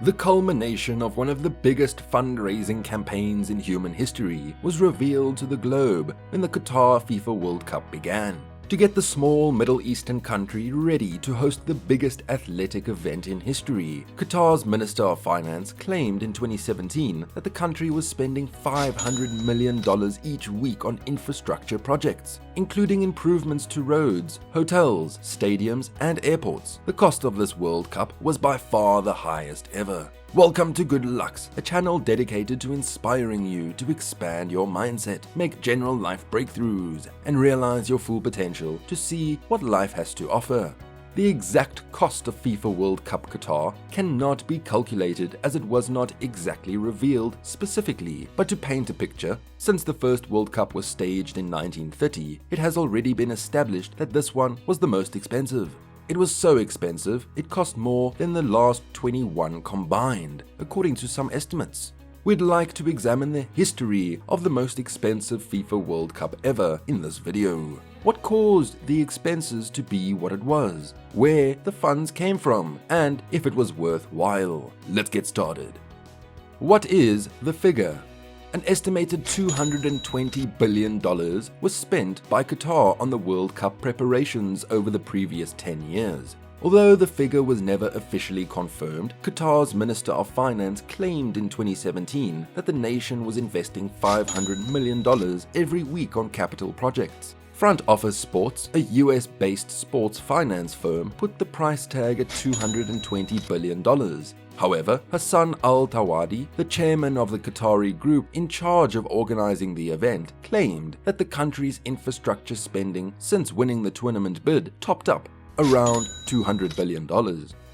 The culmination of one of the biggest fundraising campaigns in human history was revealed to the globe when the Qatar FIFA World Cup began. To get the small Middle Eastern country ready to host the biggest athletic event in history, Qatar's Minister of Finance claimed in 2017 that the country was spending $500 million each week on infrastructure projects, including improvements to roads, hotels, stadiums, and airports. The cost of this World Cup was by far the highest ever. Welcome to Good Lucks, a channel dedicated to inspiring you to expand your mindset, make general life breakthroughs, and realize your full potential to see what life has to offer. The exact cost of FIFA World Cup Qatar cannot be calculated as it was not exactly revealed specifically, but to paint a picture, since the first World Cup was staged in 1930, it has already been established that this one was the most expensive. It was so expensive, it cost more than the last 21 combined, according to some estimates. We'd like to examine the history of the most expensive FIFA World Cup ever in this video. What caused the expenses to be what it was, where the funds came from, and if it was worthwhile. Let's get started. What is the figure? An estimated $220 billion was spent by Qatar on the World Cup preparations over the previous 10 years. Although the figure was never officially confirmed, Qatar's Minister of Finance claimed in 2017 that the nation was investing $500 million every week on capital projects. Front Office Sports, a US-based sports finance firm, put the price tag at $220 billion. However, Hassan Al-Tawadi, the chairman of the Qatari group in charge of organizing the event, claimed that the country's infrastructure spending since winning the tournament bid topped up around $200 billion.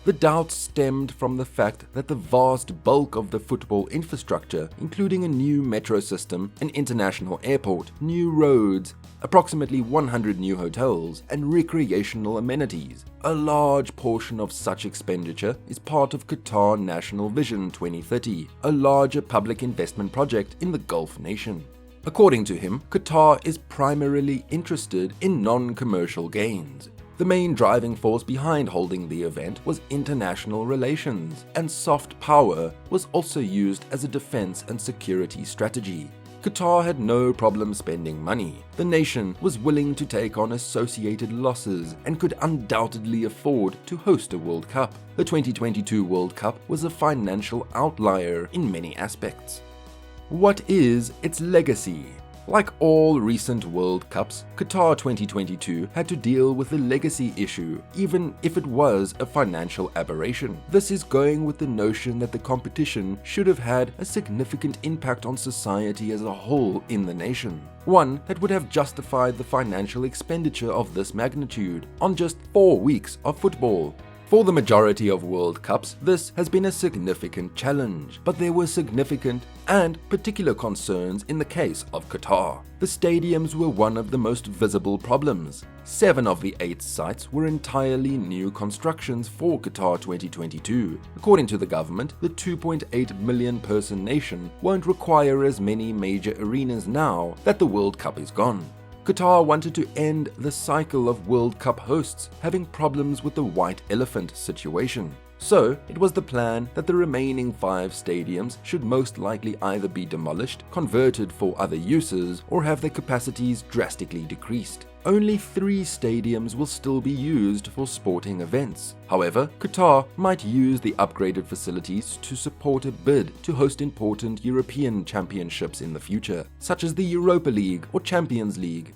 The doubt stemmed from the fact that the vast bulk of the football infrastructure, including a new metro system, an international airport, new roads, approximately 100 new hotels, and recreational amenities. A large portion of such expenditure is part of Qatar National Vision 2030, a larger public investment project in the Gulf nation. According to him, Qatar is primarily interested in non-commercial gains. The main driving force behind holding the event was international relations, and soft power was also used as a defense and security strategy. Qatar had no problem spending money. The nation was willing to take on associated losses and could undoubtedly afford to host a World Cup. The 2022 World Cup was a financial outlier in many aspects. What is its legacy? Like all recent World Cups, Qatar 2022 had to deal with the legacy issue, even if it was a financial aberration. This is going with the notion that the competition should have had a significant impact on society as a whole in the nation. One that would have justified the financial expenditure of this magnitude on just 4 weeks of football. For the majority of World Cups, this has been a significant challenge, but there were significant and particular concerns in the case of Qatar. The stadiums were one of the most visible problems. 7 of the 8 sites were entirely new constructions for Qatar 2022. According to the government, the 2.8 million person nation won't require as many major arenas now that the World Cup is gone. Qatar wanted to end the cycle of World Cup hosts having problems with the white elephant situation. So, it was the plan that the remaining 5 stadiums should most likely either be demolished, converted for other uses, or have their capacities drastically decreased. Only 3 stadiums will still be used for sporting events. However, Qatar might use the upgraded facilities to support a bid to host important European championships in the future, such as the Europa League or Champions League.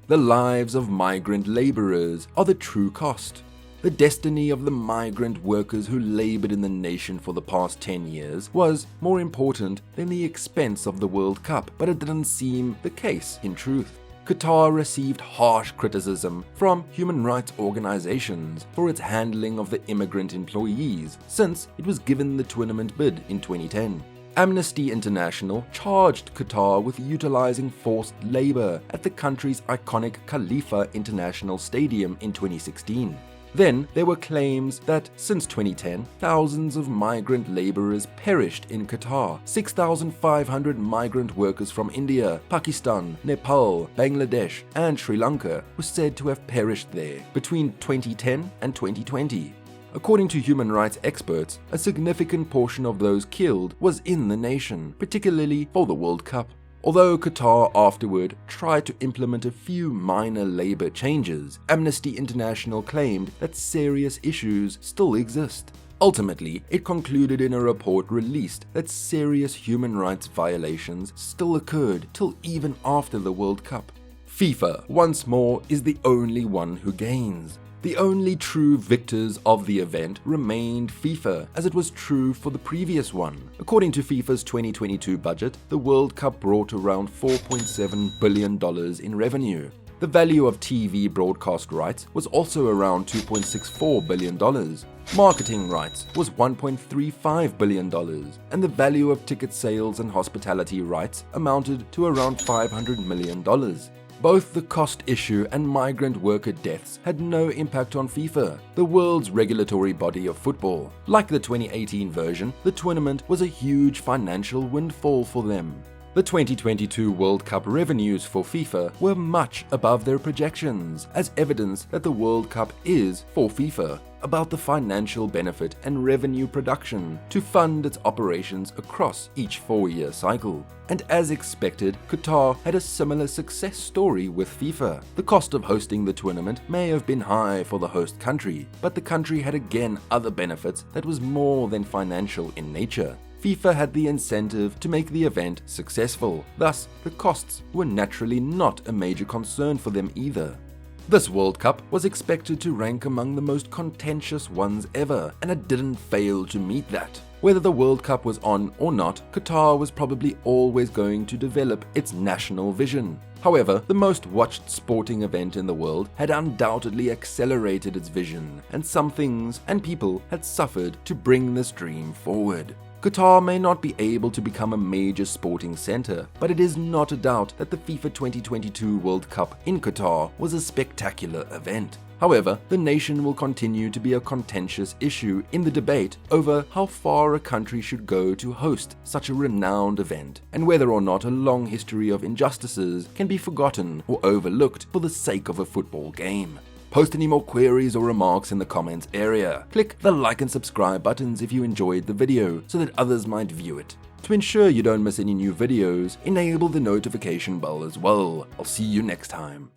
The lives of migrant laborers are the true cost. The destiny of the migrant workers who labored in the nation for the past 10 years was more important than the expense of the World Cup, but it didn't seem the case in truth. Qatar received harsh criticism from human rights organizations for its handling of the immigrant employees since it was given the tournament bid in 2010. Amnesty International charged Qatar with utilizing forced labor at the country's iconic Khalifa International Stadium in 2016. Then there were claims that since 2010, thousands of migrant laborers perished in Qatar. 6,500 migrant workers from India, Pakistan, Nepal, Bangladesh, and Sri Lanka were said to have perished there between 2010 and 2020. According to human rights experts, a significant portion of those killed was in the nation, particularly for the World Cup. Although Qatar afterward tried to implement a few minor labor changes, Amnesty International claimed that serious issues still exist. Ultimately, it concluded in a report released that serious human rights violations still occurred till even after the World Cup. FIFA, once more, is the only one who gains. The only true victors of the event remained FIFA, as it was true for the previous one. According to FIFA's 2022 budget, the World Cup brought around $4.7 billion in revenue. The value of TV broadcast rights was also around $2.64 billion. Marketing rights was $1.35 billion, and the value of ticket sales and hospitality rights amounted to around $500 million. Both the cost issue and migrant worker deaths had no impact on FIFA, the world's regulatory body of football. Like the 2018 version, the tournament was a huge financial windfall for them. The 2022 World Cup revenues for FIFA were much above their projections, as evidence that the World Cup is, for FIFA, about the financial benefit and revenue production to fund its operations across each 4-year cycle. And as expected, Qatar had a similar success story with FIFA. The cost of hosting the tournament may have been high for the host country, but the country had again other benefits that was more than financial in nature. FIFA had the incentive to make the event successful, thus the costs were naturally not a major concern for them either. This World Cup was expected to rank among the most contentious ones ever, and it didn't fail to meet that. Whether the World Cup was on or not, Qatar was probably always going to develop its national vision. However, the most watched sporting event in the world had undoubtedly accelerated its vision, and some things and people had suffered to bring this dream forward. Qatar may not be able to become a major sporting center, but it is not a doubt that the FIFA 2022 World Cup in Qatar was a spectacular event. However, the nation will continue to be a contentious issue in the debate over how far a country should go to host such a renowned event, and whether or not a long history of injustices can be forgotten or overlooked for the sake of a football game. Post any more queries or remarks in the comments area. Click the like and subscribe buttons if you enjoyed the video so that others might view it. To ensure you don't miss any new videos, enable the notification bell as well. I'll see you next time.